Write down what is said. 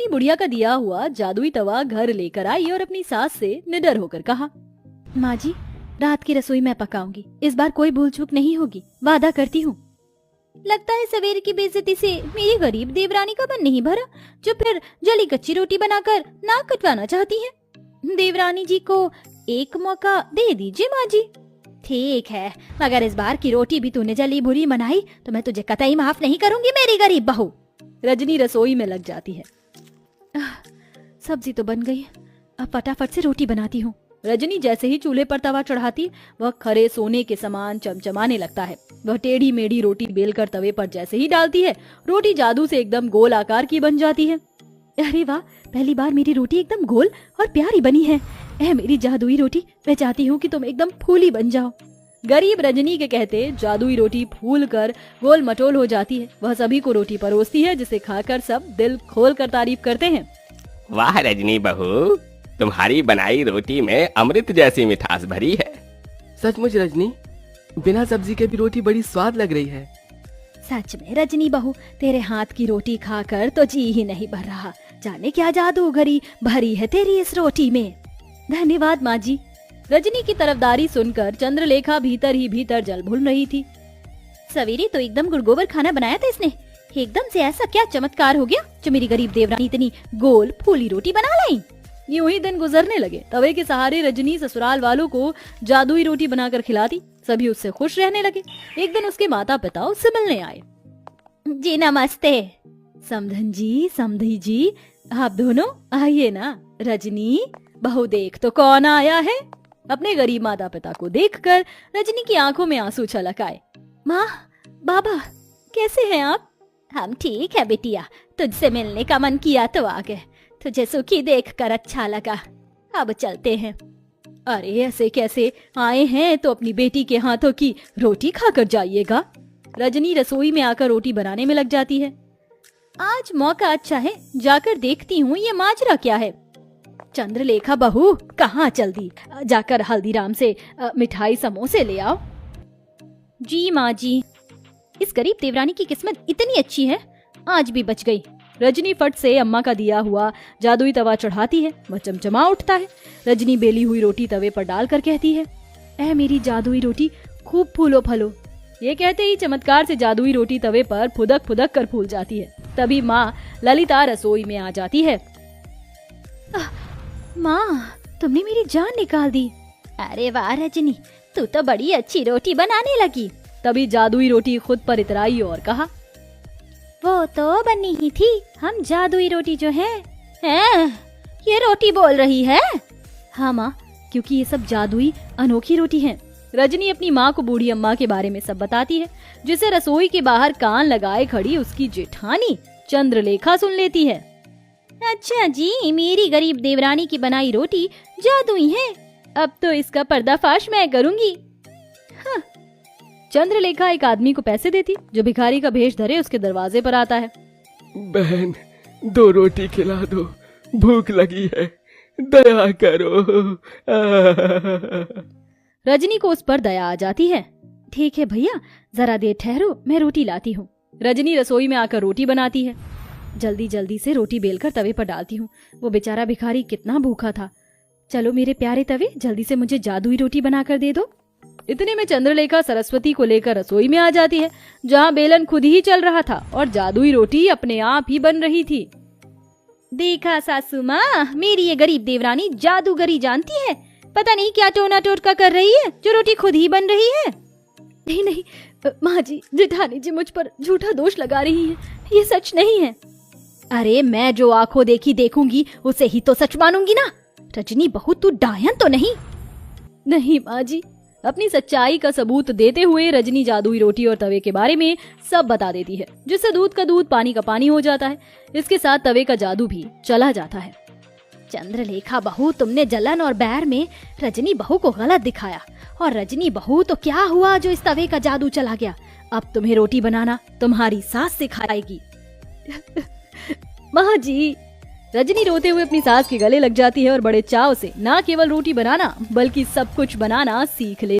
रजनी बुढ़िया का दिया हुआ जादुई तवा घर लेकर आई और अपनी सास से निडर होकर कहा, माँ जी, रात की रसोई मैं पकाऊंगी, इस बार कोई भूल चूक नहीं होगी, वादा करती हूँ। लगता है सवेरे की बेइज्जती से मेरी गरीब देवरानी का मन नहीं भरा, जो फिर जली कच्ची रोटी बनाकर नाक कटवाना चाहती है। देवरानी जी को एक मौका दे दीजिए माँ जी। ठीक है, मगर इस बार की रोटी भी तूने जली बुरी बनाई तो मैं तुझे कतई माफ नहीं करूंगी मेरी गरीब बहू। रजनी रसोई में लग जाती है। सब्जी तो बन गई, अब फटाफट से रोटी बनाती हूँ। रजनी जैसे ही चूल्हे पर तवा चढ़ाती, वह खरे सोने के समान चमचमाने लगता है। वह टेढ़ी मेढ़ी रोटी बेलकर तवे पर जैसे ही डालती है, रोटी जादू से एकदम गोल आकार की बन जाती है। अरे वाह, पहली बार मेरी रोटी एकदम गोल और प्यारी बनी है। मेरी जादुई रोटी, मैं चाहती हूँ कि तुम एकदम फूली बन जाओ। गरीब रजनी के कहते जादुई रोटी फूल कर गोल मटोल हो जाती है। वह सभी को रोटी परोसती है, जिसे खाकर सब दिल खोल कर तारीफ करते हैं। वाह रजनी बहू, तुम्हारी बनाई रोटी में अमृत जैसी मिठास भरी है। सचमुच रजनी, बिना सब्जी के भी रोटी बड़ी स्वाद लग रही है। सच में रजनी बहू, तेरे हाथ की रोटी खाकर तो जी ही नहीं भर रहा। जाने क्या जादूगरी भरी है तेरी इस रोटी में। धन्यवाद माँ जी। रजनी की तरफदारी सुनकर चंद्रलेखा भीतर ही भीतर जल भून रही थी। सवेरे तो एकदम गुड़गोबर खाना बनाया था इसने, एकदम से ऐसा क्या चमत्कार हो गया जो मेरी गरीब देवरानी इतनी गोल फूली रोटी बना लाई। यूं ही दिन गुजरने लगे। तवे के सहारे रजनी ससुराल वालों को जादुई रोटी बनाकर खिलाती। सभी उससे खुश रहने लगे। एक दिन उसके माता पिता उससे मिलने आए। जी नमस्ते। समधन जी, समधी जी, आप दोनों आइए ना। रजनी बहू, देख तो कौन आया है। अपने गरीब माता पिता को देखकर रजनी की आंखों में आंसू छलक आए। माँ, बाबा, कैसे हैं आप? हम ठीक है बिटिया, तुझसे मिलने का मन किया तो आ गए। तुझे सुखी देखकर अच्छा लगा, अब चलते हैं। अरे ऐसे कैसे आए हैं, तो अपनी बेटी के हाथों की रोटी खाकर जाइएगा। रजनी रसोई में आकर रोटी बनाने में लग जाती है। आज मौका अच्छा है, जाकर देखती हूँ ये माजरा क्या है। चंद्रलेखा बहू, कहाँ चल दी? जाकर हल्दीराम से मिठाई समोसे ले आओ। जी माँ जी। इस गरीब देवरानी की किस्मत इतनी अच्छी है, आज भी बच गई। रजनी फट से अम्मा का दिया हुआ जादुई तवा चढ़ाती है। वह चमचमा उठता है। रजनी बेली हुई रोटी तवे पर डालकर कहती है, ऐ मेरी जादुई रोटी, खूब फूलो फलो। ये कहते ही चमत्कार से जादुई रोटी तवे पर फुदक फुदक कर फूल जाती है। तभी माँ ललिता रसोई में आ जाती है। माँ, तुमने मेरी जान निकाल दी। अरे वाह रजनी, तू तो बड़ी अच्छी रोटी बनाने लगी। तभी जादुई रोटी खुद पर इतराई और कहा, वो तो बनी ही थी, हम जादुई रोटी जो है। ये रोटी बोल रही है? हाँ माँ, क्योंकि ये सब जादुई अनोखी रोटी है। रजनी अपनी माँ को बूढ़ी अम्मा के बारे में सब बताती है, जिसे रसोई के बाहर कान लगाए खड़ी उसकी जेठानी चंद्रलेखा सुन लेती है। अच्छा जी, मेरी गरीब देवरानी की बनाई रोटी जादुई है, अब तो इसका पर्दाफाश मैं करूंगी। हाँ। चंद्रलेखा एक आदमी को पैसे देती, जो भिखारी का भेष धरे उसके दरवाजे पर आता है। बहन, 2 रोटी खिला दो, भूख लगी है, दया करो। रजनी को उस पर दया आ जाती है। ठीक है भैया, जरा देर ठहरो, मैं रोटी लाती हूँ। रजनी रसोई में आकर रोटी बनाती है। जल्दी जल्दी से रोटी बेलकर तवे पर डालती हूँ। वो बेचारा भिखारी कितना भूखा था। चलो मेरे प्यारे तवे, जल्दी से मुझे जादुई रोटी बनाकर दे दो। इतने में चंद्रलेखा सरस्वती को लेकर रसोई में आ जाती है, जहाँ बेलन खुद ही चल रहा था और जादुई रोटी अपने आप ही बन रही थी। देखा सासू माँ, मेरी ये गरीब देवरानी जादूगरी जानती है। पता नहीं क्या टोना टोटका कर रही है, जो रोटी खुद ही बन रही है। नहीं नहीं माँ जी, जेठानी जी मुझ पर झूठा दोष लगा रही है, ये सच नहीं है। अरे मैं जो आंखों देखी देखूंगी उसे ही तो सच मानूंगी ना। रजनी बहू, तू डायन तो नहीं? नहीं माँ जी। अपनी सच्चाई का सबूत देते हुए रजनी जादुई रोटी और तवे के बारे में सब बता देती है, जिससे दूध का दूध पानी का पानी हो जाता है। इसके साथ तवे का जादू भी चला जाता है। चंद्रलेखा बहू, तुमने जलन और बैर में रजनी बहू को गलत दिखाया, और रजनी बहू तो क्या हुआ जो इस तवे का जादू चला गया। अब तुम्हें रोटी बनाना तुम्हारी सास सिखाएगी। माँ जी। रजनी रोते हुए अपनी सास के गले लग जाती है और बड़े चाव से न केवल रोटी बनाना बल्कि सब कुछ बनाना सीख ले